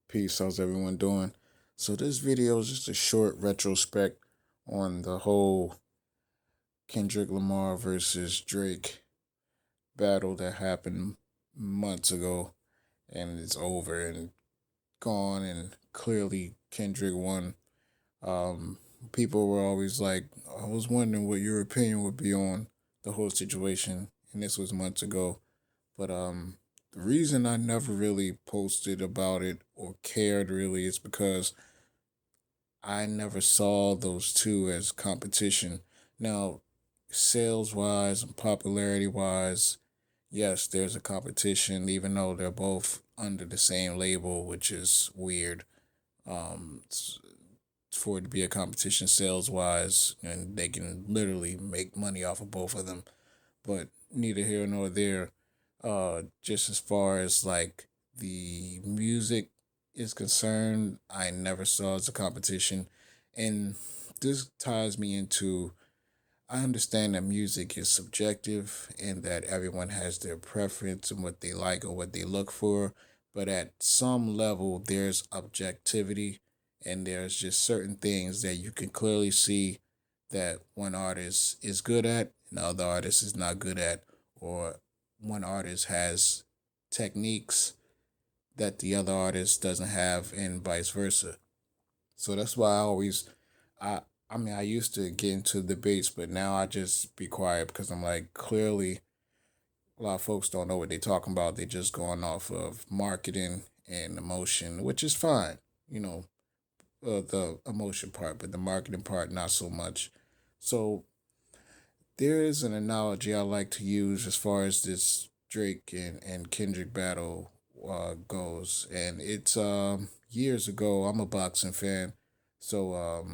Peace, how's everyone doing? So this video is just a short retrospect on the whole Kendrick Lamar versus Drake battle that happened months ago, and it's over and gone, and clearly Kendrick won. Um People were always like, I was wondering what your opinion would be on the whole situation, and this was months ago. But the reason I never really posted about it or cared really is because I never saw those two as competition. Now, sales wise and popularity wise, yes, there's a competition, even though they're both under the same label, which is weird. It's for it to be a competition sales wise, and they can literally make money off of both of them. But neither here nor there. Just as far as like the music is concerned, I never saw as a competition, and this ties me into. I understand that music is subjective and that everyone has their preference and what they like or what they look for, but at some level, there's objectivity and there's just certain things that you can clearly see that one artist is good at and the other artist is not good at, or one artist has techniques that the other artist doesn't have, and vice versa. So that's why I I mean I used to get into debates, but now I just be quiet because I'm like, clearly a lot of folks don't know what they're talking about. They're just going off of marketing and emotion, which is fine, you know, the emotion part, but the marketing part not so much. So there is an analogy I like to use as far as this Drake and Kendrick battle goes, and it's years ago. I'm a boxing fan, so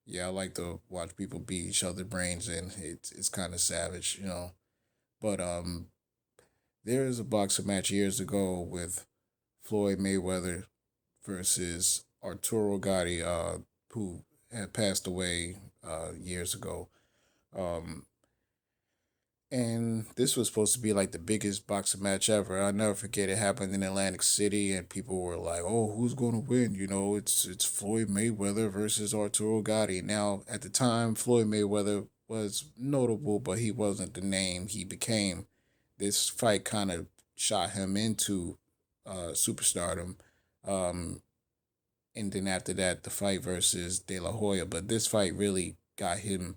yeah, I like to watch people beat each other brains, and it's kind of savage, you know. But there is a boxing match years ago with Floyd Mayweather versus Arturo Gotti, who had passed away years ago. Um, and this was supposed to be like the biggest boxing match ever. I'll never forget, it happened in Atlantic City, and people were like, "Oh, who's going to win?" You know, it's Floyd Mayweather versus Arturo Gotti. Now, at the time, Floyd Mayweather was notable, but he wasn't the name he became. This fight kind of shot him into superstardom. Um, and then after that, the fight versus De La Hoya. But this fight really got him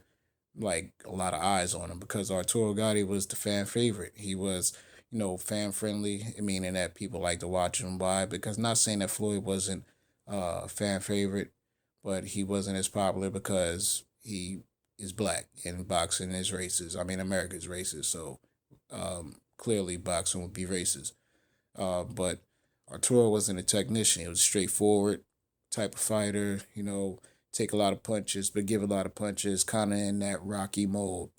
like a lot of eyes on him because Arturo Gotti was the fan favorite. He was, you know, fan friendly, meaning that people like to watch him. Why? Because not saying that Floyd wasn't a fan favorite, but he wasn't as popular because he is black and boxing is racist. I mean, America's racist, so clearly boxing would be racist. But Arturo wasn't a technician. He was straightforward type of fighter, you know, take a lot of punches, but give a lot of punches, kind of in that Rocky mode.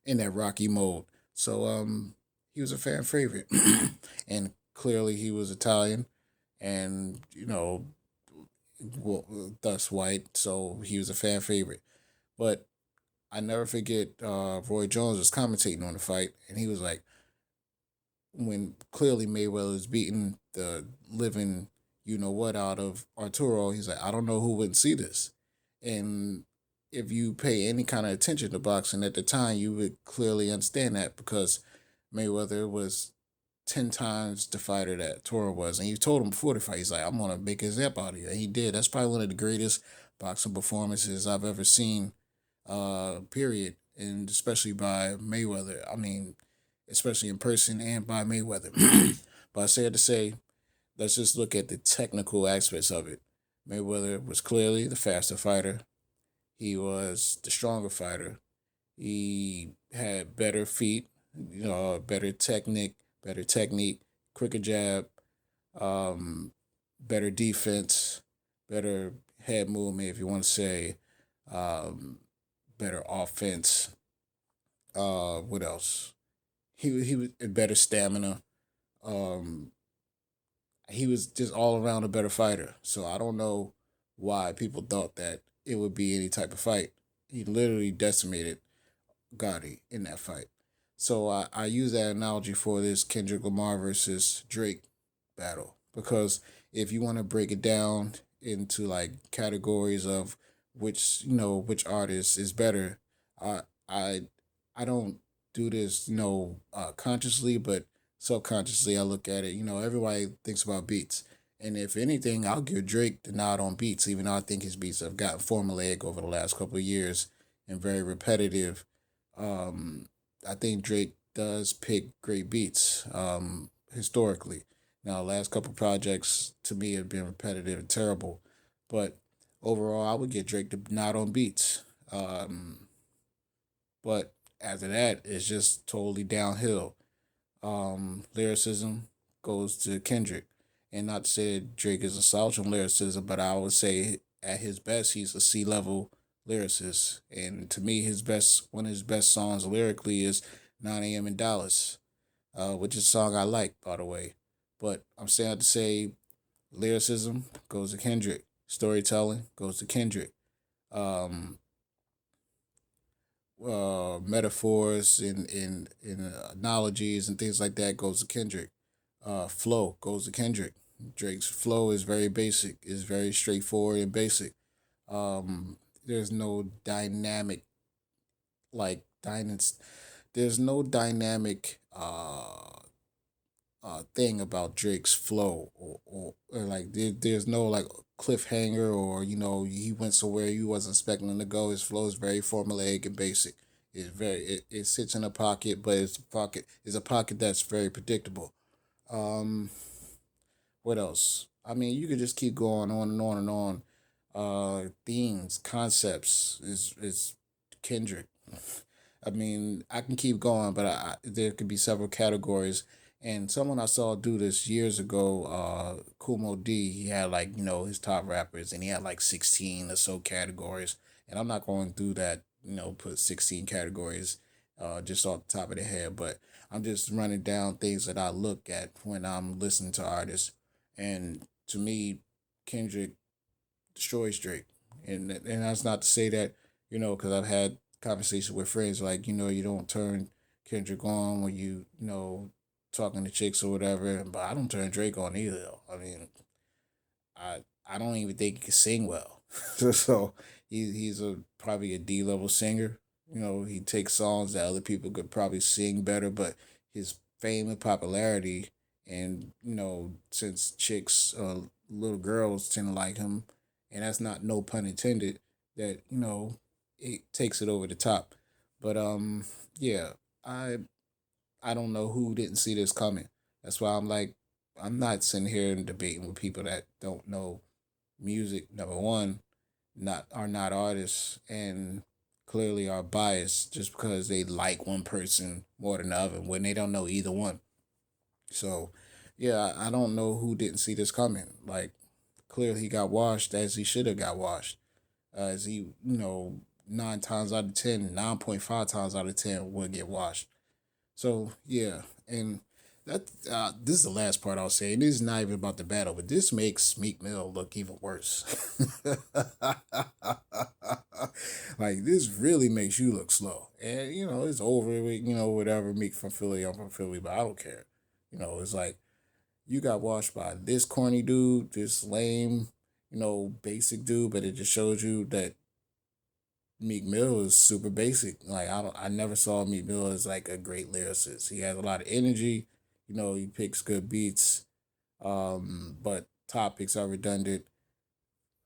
In that Rocky mode. So he was a fan favorite. And clearly he was Italian and, you know, well, thus white. So he was a fan favorite. But I never forget Roy Jones was commentating on the fight, and he was like, when clearly Mayweather was beating the living you know what out of Arturo, he's like, I don't know who wouldn't see this. And if you pay any kind of attention to boxing at the time, you would clearly understand that because Mayweather was 10 times the fighter that Toro was. And he told him before the fight, he's like, I'm going to make his zap out of you. And he did. That's probably one of the greatest boxing performances I've ever seen, period. And especially by Mayweather. I mean, especially in person and by Mayweather. But I said to say, let's just look at the technical aspects of it. Mayweather was clearly the faster fighter. He was the stronger fighter. He had better feet, you know, better technique, quicker jab, um, better defense, better head movement, if you want to say, um, better offense. What else? He was better stamina. Um, he was just all around a better fighter. So I don't know why people thought that it would be any type of fight. He literally decimated Gotti in that fight. So I use that analogy for this Kendrick Lamar versus Drake battle. because if you want to break it down into like categories of which which artist is better, I I I don't do this consciously, but subconsciously I look at it. Everybody thinks about beats, and if anything, I'll give Drake the nod on beats, even though I think his beats have gotten formulaic over the last couple of years and very repetitive. Um, I think Drake does pick great beats historically. Now, the last couple projects to me have been repetitive and terrible, but overall, I would get Drake the nod on beats. But after that, it's just totally downhill. Lyricism goes to Kendrick. And not to say that Drake is a slouch on lyricism, but I would say at his best, he's a C level lyricist. And to me, his best one of his best songs lyrically is 9 a.m. in Dallas, which is a song I like, by the way. But I'm sad to say lyricism goes to Kendrick. Storytelling goes to Kendrick. Um, Metaphors and analogies and things like that goes to Kendrick. Flow goes to Kendrick. Drake's flow is very basic, is very straightforward and basic. There's no dynamic like dynamic. There's no dynamic thing about Drake's flow or like there's no like cliffhanger or he went somewhere you wasn't expecting him to go. His flow is very formulaic and basic. It sits in a pocket, but it's a pocket that's very predictable. Um, what else? I mean, you could just keep going on and on and on. Themes, concepts is Kendrick. I mean, I can keep going, but there could be several categories. And someone I saw do this years ago, Kumo D, he had like, his top rappers and he had like 16 or so categories. And I'm not going through that, put 16 categories just off the top of the head, but I'm just running down things that I look at when I'm listening to artists. And to me, Kendrick destroys Drake. And that's not to say that, because I've had conversations with friends like, you don't turn Kendrick on when talking to chicks or whatever, but I don't turn Drake on either though. I mean, I I don't even think he can sing well. So he's a probably a D level singer. He takes songs that other people could probably sing better, but his fame and popularity, and since chicks, little girls tend to like him, and that's not no pun intended. That it takes it over the top. But yeah, I I don't know who didn't see this coming. That's why I'm like, I'm not sitting here and debating with people that don't know music. Number one, not artists, and clearly are biased just because they like one person more than the other when they don't know either one. So, yeah, I don't know who didn't see this coming. Like, clearly he got washed as he should have got washed. As he, 9 times out of 10, 9.5 times out of 10 would get washed. So yeah, and that this is the last part I'll say. And this is not even about the battle, but this makes Meek Mill look even worse. Like this really makes you look slow, and it's over with. Whatever. Meek from Philly, I'm from Philly, but I don't care. It's like you got washed by this corny dude, this lame, basic dude, but it just shows you that Meek Mill is super basic. Like I never saw Meek Mill as like a great lyricist. He has a lot of energy. He picks good beats. But topics are redundant.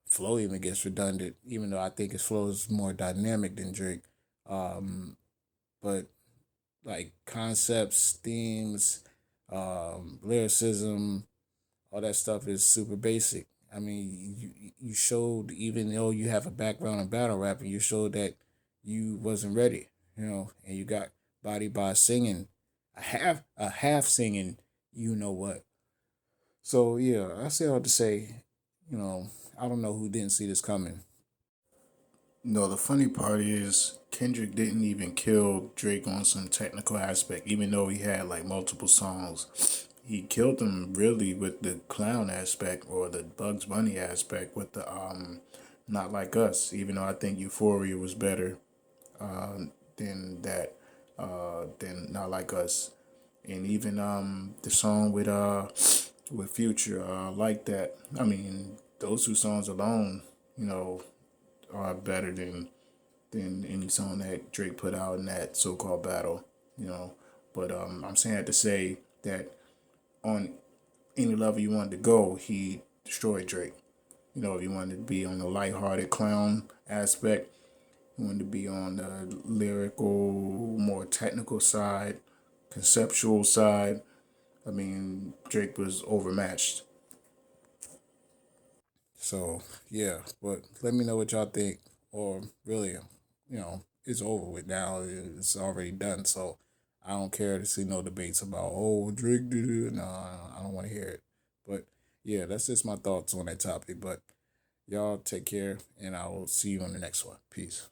Flow even gets redundant, even though I think his flow is more dynamic than Drake. Um, but like concepts, themes, lyricism, all that stuff is super basic. I mean, you showed even though you have a background in battle rapping, you showed that you wasn't ready, and you got body by singing, a half singing, you know what. So yeah, I say all to say, you know, I don't know who didn't see this coming. No, the funny part is Kendrick didn't even kill Drake on some technical aspect, even though he had like multiple songs. He killed him really with the clown aspect or the Bugs Bunny aspect with the Not Like Us, even though I think Euphoria was better than that, than Not Like Us. And even the song with with Future. I like that. I mean, those two songs alone, you know, are better than any song that Drake put out in that so-called battle. You know, but I'm saying that to say that on any level you wanted to go, he destroyed Drake. You know, if you wanted to be on the lighthearted clown aspect, you wanted to be on the lyrical, more technical side, conceptual side. I mean, Drake was overmatched. So yeah, but let me know what y'all think, or really, it's over with now. It's already done. So I don't care to see no debates about Drake did it. No, I don't want to hear it. But yeah, that's just my thoughts on that topic. But y'all take care, and I will see you on the next one. Peace.